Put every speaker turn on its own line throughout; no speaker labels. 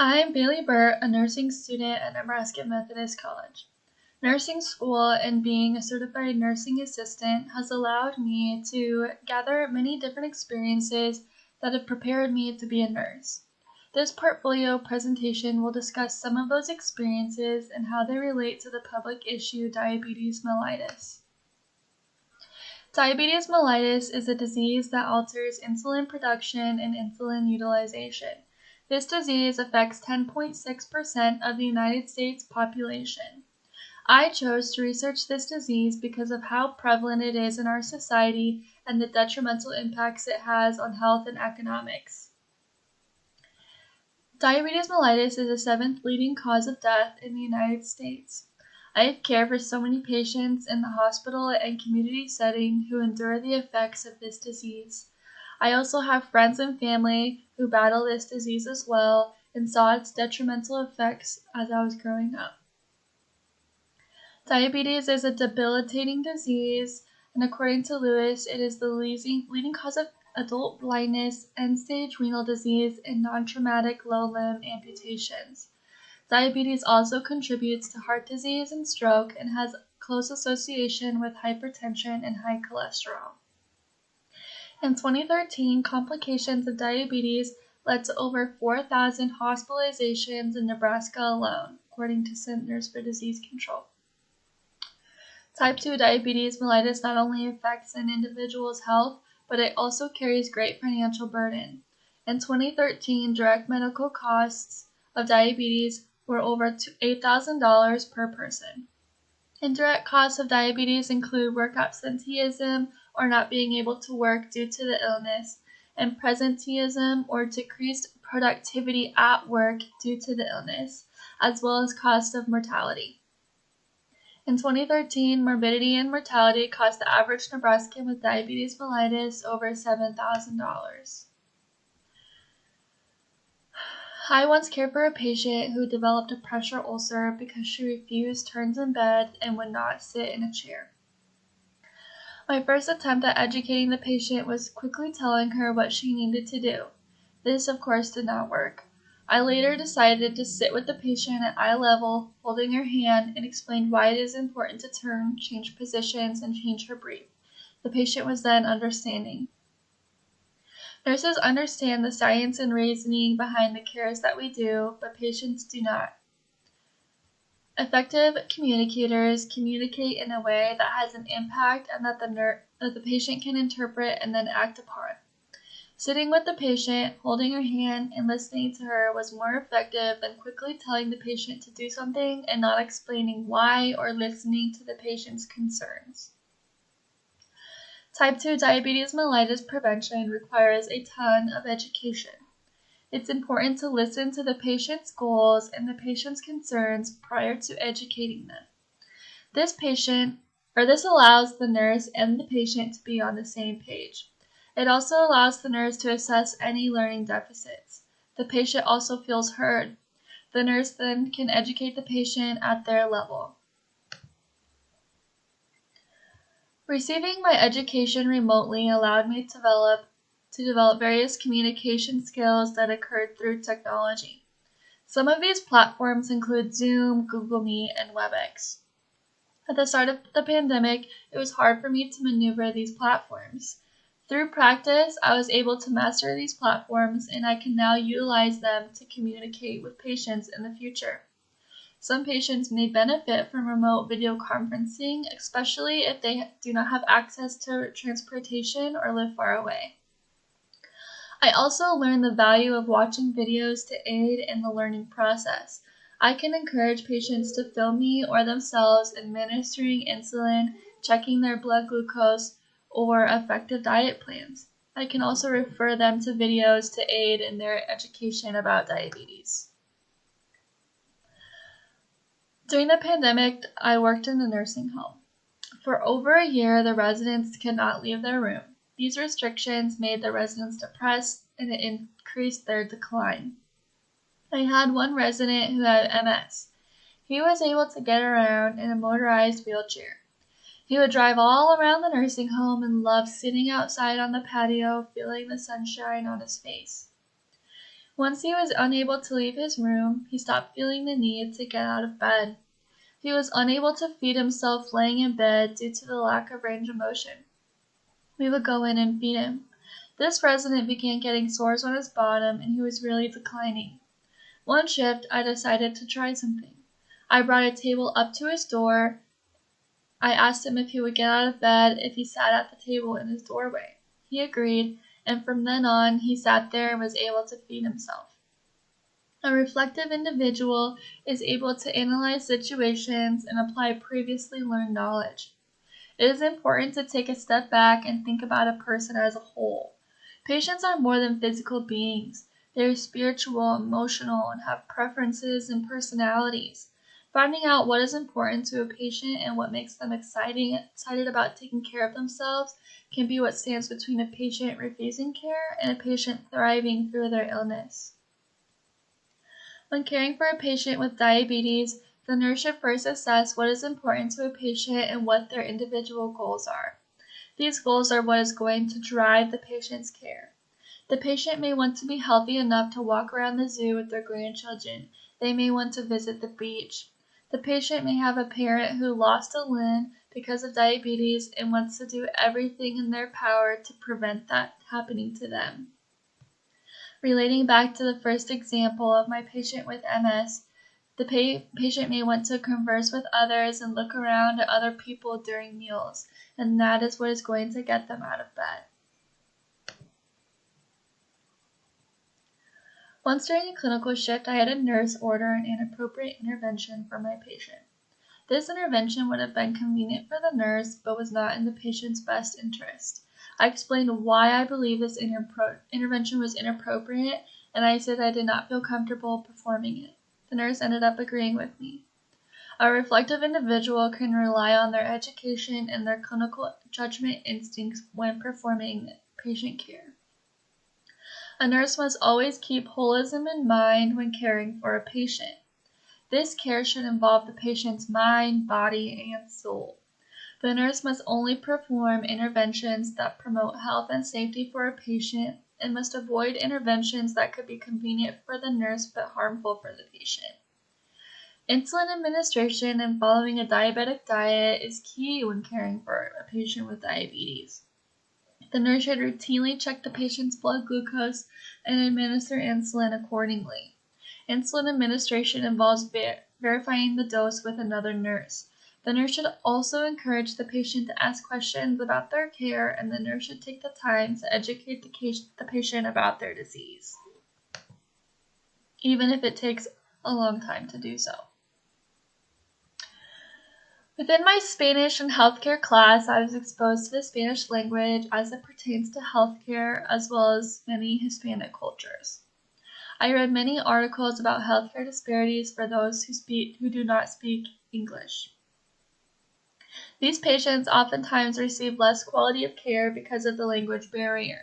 I'm Bailey Birt, a nursing student at Nebraska Methodist College. Nursing school and being a certified nursing assistant has allowed me to gather many different experiences that have prepared me to be a nurse. This portfolio presentation will discuss some of those experiences and how they relate to the public issue diabetes mellitus. Diabetes mellitus is a disease that alters insulin production and insulin utilization. This disease affects 10.6% of the United States population. I chose to research this disease because of how prevalent it is in our society and the detrimental impacts it has on health and economics. Diabetes mellitus is the seventh leading cause of death in the United States. I care for so many patients in the hospital and community setting who endure the effects of this disease. I also have friends and family who battle this disease as well and saw its detrimental effects as I was growing up. Diabetes is a debilitating disease, and according to Lewis, it is the leading cause of adult blindness, end-stage renal disease, and non-traumatic low limb amputations. Diabetes also contributes to heart disease and stroke and has close association with hypertension and high cholesterol. In 2013, complications of diabetes led to over 4,000 hospitalizations in Nebraska alone, according to Centers for Disease Control. Type 2 diabetes mellitus not only affects an individual's health, but it also carries great financial burden. In 2013, direct medical costs of diabetes were over $8,000 per person. Indirect costs of diabetes include work absenteeism or not being able to work due to the illness, and presenteeism or decreased productivity at work due to the illness, as well as cost of mortality. In 2013, morbidity and mortality cost the average Nebraskan with diabetes mellitus over $7,000. I once cared for a patient who developed a pressure ulcer because she refused turns in bed and would not sit in a chair. My first attempt at educating the patient was quickly telling her what she needed to do. This, of course, did not work. I later decided to sit with the patient at eye level, holding her hand, and explained why it is important to turn, change positions, and change her breathe. The patient was then understanding. Nurses understand the science and reasoning behind the cares that we do, but patients do not. Effective communicators communicate in a way that has an impact and that the patient can interpret and then act upon. Sitting with the patient, holding her hand, and listening to her was more effective than quickly telling the patient to do something and not explaining why or listening to the patient's concerns. Type 2 diabetes mellitus prevention requires a ton of education. It's important to listen to the patient's goals and the patient's concerns prior to educating them. This allows the nurse and the patient to be on the same page. It also allows the nurse to assess any learning deficits. The patient also feels heard. The nurse then can educate the patient at their level. Receiving my education remotely allowed me to develop various communication skills that occurred through technology. Some of these platforms include Zoom, Google Meet, and WebEx. At the start of the pandemic, it was hard for me to maneuver these platforms. Through practice, I was able to master these platforms, and I can now utilize them to communicate with patients in the future. Some patients may benefit from remote video conferencing, especially if they do not have access to transportation or live far away. I also learned the value of watching videos to aid in the learning process. I can encourage patients to film me or themselves administering insulin, checking their blood glucose, or effective diet plans. I can also refer them to videos to aid in their education about diabetes. During the pandemic, I worked in a nursing home. For over a year, the residents could not leave their room. These restrictions made the residents depressed, and it increased their decline. I had one resident who had MS. He was able to get around in a motorized wheelchair. He would drive all around the nursing home and loved sitting outside on the patio, feeling the sunshine on his face. Once he was unable to leave his room, he stopped feeling the need to get out of bed. He was unable to feed himself laying in bed due to the lack of range of motion. We would go in and feed him. This resident began getting sores on his bottom, and he was really declining. One shift, I decided to try something. I brought a table up to his door. I asked him if he would get out of bed if he sat at the table in his doorway. He agreed, and from then on, he sat there and was able to feed himself. A reflective individual is able to analyze situations and apply previously learned knowledge. It is important to take a step back and think about a person as a whole. Patients are more than physical beings. They are spiritual, emotional, and have preferences and personalities. Finding out what is important to a patient and what makes them excited about taking care of themselves can be what stands between a patient refusing care and a patient thriving through their illness. When caring for a patient with diabetes, the nurse should first assess what is important to a patient and what their individual goals are. These goals are what is going to drive the patient's care. The patient may want to be healthy enough to walk around the zoo with their grandchildren. They may want to visit the beach. The patient may have a parent who lost a limb because of diabetes and wants to do everything in their power to prevent that happening to them. Relating back to the first example of my patient with MS, the patient may want to converse with others and look around at other people during meals, and that is what is going to get them out of bed. Once during a clinical shift, I had a nurse order an inappropriate intervention for my patient. This intervention would have been convenient for the nurse, but was not in the patient's best interest. I explained why I believe this intervention was inappropriate, and I said I did not feel comfortable performing it. The nurse ended up agreeing with me. A reflective individual can rely on their education and their clinical judgment instincts when performing patient care. A nurse must always keep holism in mind when caring for a patient. This care should involve the patient's mind, body, and soul. The nurse must only perform interventions that promote health and safety for a patient and must avoid interventions that could be convenient for the nurse but harmful for the patient. Insulin administration and following a diabetic diet is key when caring for a patient with diabetes. The nurse should routinely check the patient's blood glucose and administer insulin accordingly. Insulin administration involves verifying the dose with another nurse. The nurse should also encourage the patient to ask questions about their care, and the nurse should take the time to educate the patient about their disease, even if it takes a long time to do so. Within my Spanish and healthcare class, I was exposed to the Spanish language as it pertains to healthcare, as well as many Hispanic cultures. I read many articles about healthcare disparities for those who do not speak English. These patients oftentimes receive less quality of care because of the language barrier.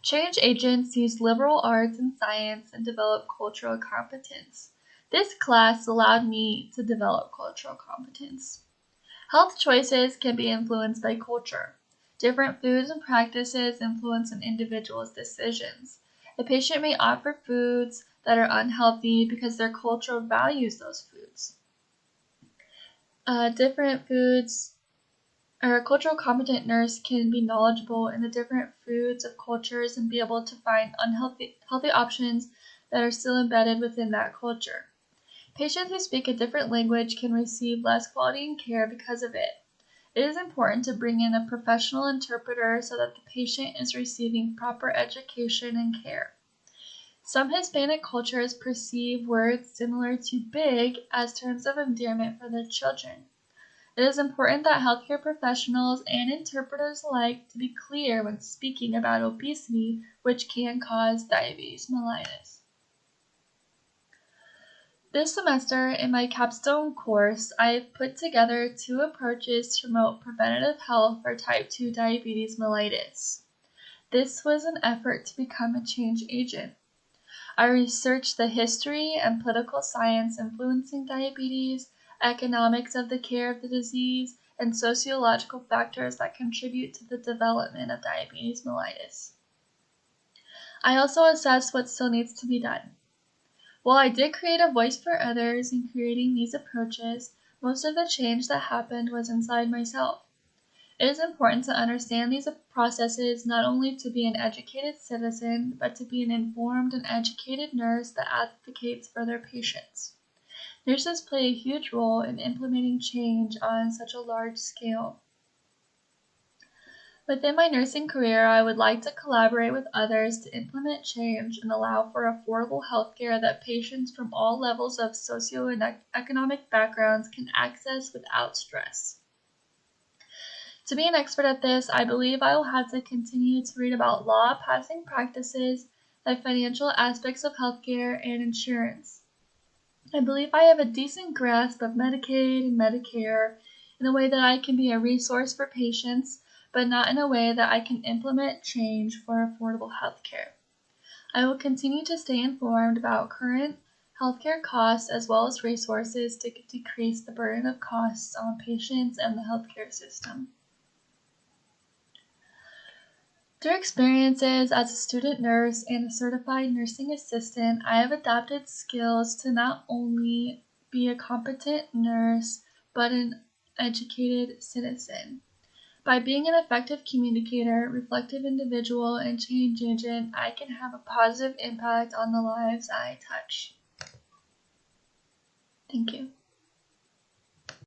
Change agents use liberal arts and science and develop cultural competence. This class allowed me to develop cultural competence. Health choices can be influenced by culture. Different foods and practices influence an individual's decisions. A patient may opt for foods that are unhealthy because their culture values those foods. A cultural competent nurse can be knowledgeable in the different foods of cultures and be able to find healthy options that are still embedded within that culture. Patients who speak a different language can receive less quality in care because of it. It is important to bring in a professional interpreter so that the patient is receiving proper education and care. Some Hispanic cultures perceive words similar to big as terms of endearment for their children. It is important that healthcare professionals and interpreters alike to be clear when speaking about obesity, which can cause diabetes mellitus. This semester, in my capstone course, I have put together 2 approaches to promote preventative health for type 2 diabetes mellitus. This was an effort to become a change agent. I researched the history and political science influencing diabetes, economics of the care of the disease, and sociological factors that contribute to the development of diabetes mellitus. I also assess what still needs to be done. While I did create a voice for others in creating these approaches, most of the change that happened was inside myself. It is important to understand these processes not only to be an educated citizen, but to be an informed and educated nurse that advocates for their patients. Nurses play a huge role in implementing change on such a large scale. Within my nursing career, I would like to collaborate with others to implement change and allow for affordable healthcare that patients from all levels of socio and economic backgrounds can access without stress. To be an expert at this, I believe I will have to continue to read about law passing practices, the financial aspects of healthcare, and insurance. I believe I have a decent grasp of Medicaid and Medicare in a way that I can be a resource for patients, but not in a way that I can implement change for affordable healthcare. I will continue to stay informed about current healthcare costs as well as resources to decrease the burden of costs on patients and the healthcare system. Through experiences as a student nurse and a certified nursing assistant, I have adapted skills to not only be a competent nurse, but an educated citizen. By being an effective communicator, reflective individual, and change agent, I can have a positive impact on the lives I touch. Thank you.